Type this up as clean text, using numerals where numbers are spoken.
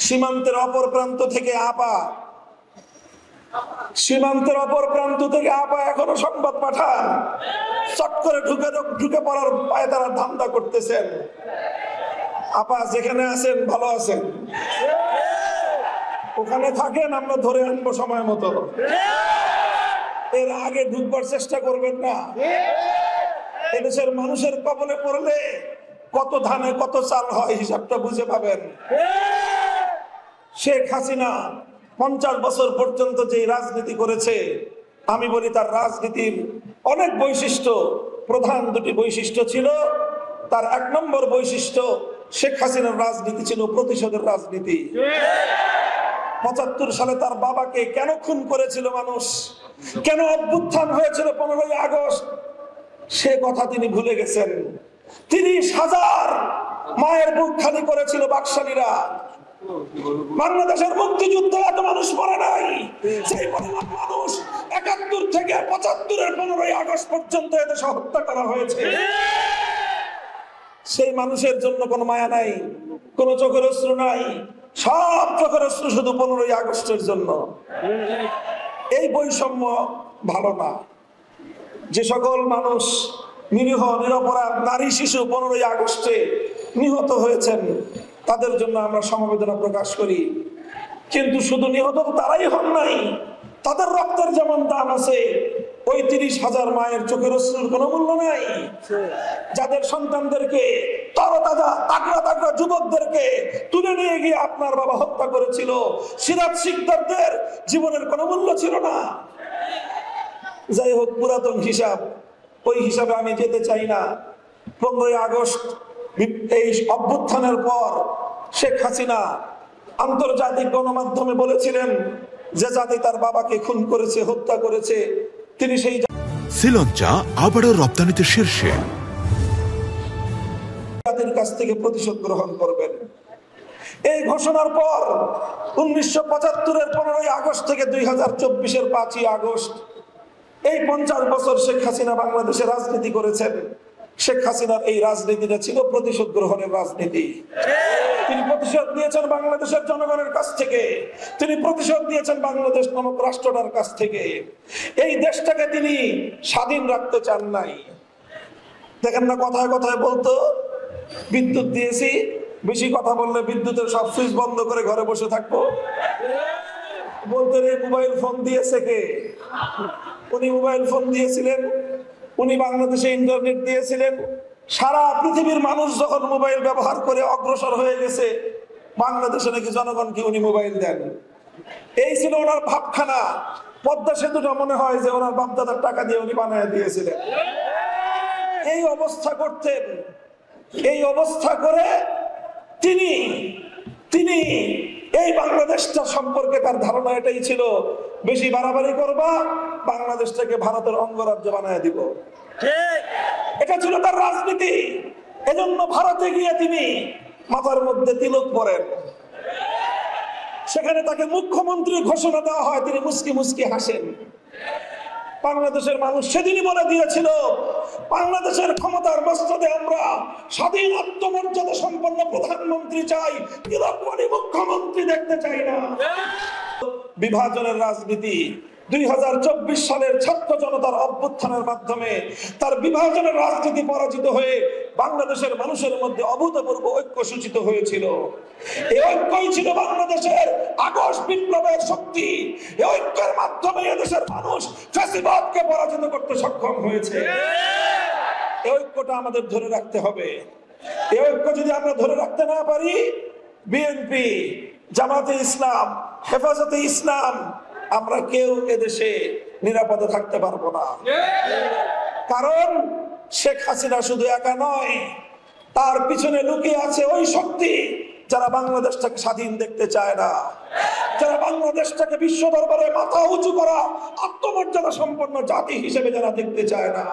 সীমান্তের অপর প্রান্ত থেকে আপা সীমান্তের অপর প্রান্ত থেকে আপা এখনো সংবাদ পাঠান, চট করে ঢুকে পড়ার পায়ে তারা ধান্দা করতেছেন। আপা যেখানে আছেন ভালো আছেন, ওখানে থাকেন, আমরা ধরে আনবো সময় মতো। এর আগে ঢুকবার চেষ্টা করবেন না। এদেশের মানুষের কবলে পড়লে কত ধানে কত চাল হয় হিসাবটা বুঝে পাবেন। শেখ হাসিনা 50 বছর পর্যন্ত যে রাজনীতি করেছে, আমি বলি তার রাজনীতির অনেক বৈশিষ্ট্য, প্রধান দুটি বৈশিষ্ট্য ছিল। তার 1 নম্বর বৈশিষ্ট্য, শেখ হাসিনার রাজনীতি ছিল প্রতিশোধের রাজনীতি। 75 সালে তার বাবাকে কেন খুন করেছিল মানুষ, কেন অভ্যুত্থান হয়েছিল 15ই আগস্ট, সে কথা তিনি ভুলে গেছেন। 30,000 মায়ের বুক খালি করেছিল বাকশালীরা। বাংলাদেশের মুক্তিযুদ্ধে এত মানুষ মরে নাই, সেই পরিমাণ মানুষ 71 থেকে 75-এর 15ই আগস্ট পর্যন্ত এদেশে হত্যা করা হয়েছে। সেই মানুষের জন্য কোনো মায়া নাই, কোনো চোখের অশ্রু নাই, সব চোখের অশ্রু শুধু 15ই আগস্টের জন্য। এই বৈষম্য ভালো না। যে সকল মানুষ নিরীহ নিরপরাধ নারী শিশু 15ই আগস্টে নিহত হয়েছেন, তাদের জন্য আমরা সমবেদনা প্রকাশ করি। কিন্তু শুধু নিহত তারাই হন নাই, তাদের রক্তের যেমন দাম আছে, ওই 30,000 মায়ের চোখের অশ্রুর কোনো মূল্য নাই। যাদের সন্তানদেরকে, তরতাজা তাগড়া তাগড়া যুবকদেরকে তুলে নিয়ে গিয়ে আপনার বাবা হত্যা করেছিল, সিরাজ শিকদারদের জীবনের কোনো মূল্য ছিল না। যাই হোক, পুরাতন হিসাব, ওই হিসাবে আমি যেতে চাই না। 15ই আগস্ট এই অভ্যুত্থানের পর শেখ হাসিনা আন্তর্জাতিক গণমাধ্যমে বলেছিলেন যে জাতি তার বাবাকে খুন করেছে, হত্যা করেছে, তিনি সেই শ্রীলঙ্কা আবারও রপ্তানিতে শীর্ষে, জাতির কাছ থেকে প্রতিশোধ গ্রহণ করবেন। এই ঘোষণার পর 1975-এর 15ই আগস্ট থেকে 2024-এর 5ই আগস্ট, এই 50 বছর শেখ হাসিনা বাংলাদেশে রাজনীতি করেছেন। শেখ হাসিনার এই রাজনীতিটা ছিল প্রতিশোধ গ্রহণের রাজনীতি। তিনি প্রতিশোধ নিয়েছেন বাংলাদেশের জনগণের কাছ থেকে, তিনি প্রতিশোধ নিয়েছেন বাংলাদেশ নামক রাষ্ট্রটার কাছ থেকে। এই দেশটাকে তিনি স্বাধীন রাখতে চান নাই। দেখেন না, কথায় কথায় বলতো বিদ্যুৎ দিয়েছি, বেশি কথা বললে বিদ্যুতের সব সুইচ বন্ধ করে ঘরে বসে থাকবো। বলতেন এই মোবাইল ফোন দিয়েছে কে? উনি মোবাইল ফোন দিয়েছিলেন, উনি বাংলাদেশে ইন্টারনেট দিয়েছিলেন। সারা পৃথিবীর মানুষ যখন মোবাইল ব্যবহার করে অগ্রসর হয়ে গেছে, বাংলাদেশে নাকি জনগণকে উনি মোবাইল দেন। এই ছিল ওনার ভাবখানা। পদ্মা সেতুটা মনে হয় যে ওনার বাপদাদার টাকা দিয়ে উনি বানিয়ে দিয়েছিলেন। এই অবস্থা করতেন। এই অবস্থা করে তিনি তিনি এই বাংলাদেশটা সম্পর্কে তার ধারণা এটাই ছিল, বেশি বাড়াবাড়ি করবা, বাংলাদেশটাকে ভারতের অঙ্গরাজ্য বানায় দিব। এটা ছিল তার রাজনীতি। এজন্য ভারতে গিয়ে তিনি মাথার মধ্যে তিলক পরেন। সেখানে তাকে মুখ্যমন্ত্রী ঘোষণা দেওয়া হয়, তিনি মুস্কি মুস্কি হাসেন। বাংলাদেশের মানুষ সেদিনই বলে দিয়েছিল, বাংলাদেশের ক্ষমতার মস্তদে আমরা স্বাধীন আত্মমর্যাদা সম্পন্ন প্রধানমন্ত্রী চাই, তিলকমণি মুখ্যমন্ত্রী দেখতে চাই না। বিভাজনের রাজনীতি 2024 সালের ছাত্র জনতার অভ্যুত্থানের মাধ্যমে তার বিভাজনের রাজনীতি পরাজিত হয়ে বাংলাদেশের মানুষের মধ্যে অভূতপূর্ব ঐক্য সূচিত হয়েছিল। এই ঐক্যই ছিল বাংলাদেশের আগস্ট বিপ্লবের শক্তি। এই ঐক্যের মাধ্যমে এদেশের মানুষ ফ্যাসিবাদকে পরাজিত করতে সক্ষম হয়েছে। এই ঐক্যটা আমাদের ধরে রাখতে হবে। এই ঐক্য যদি আমরা ধরে রাখতে না পারি, বিএনপি, জামাতে ইসলাম, হেফাজতে ইসলাম, আমরা কেউ এদেশে নিরাপদে থাকতে পারবো না। কারণ শেখ হাসিনা শুধু একা নয়, তার পিছনে লুকিয়ে আছে ওই শক্তি যারা বাংলাদেশটাকে স্বাধীন দেখতে চায় না, যারা বাংলাদেশটাকে বিশ্ব দরবারে মাথা উঁচু করা আত্মমর্যাদা সম্পন্ন জাতি হিসেবে যারা দেখতে চায় না।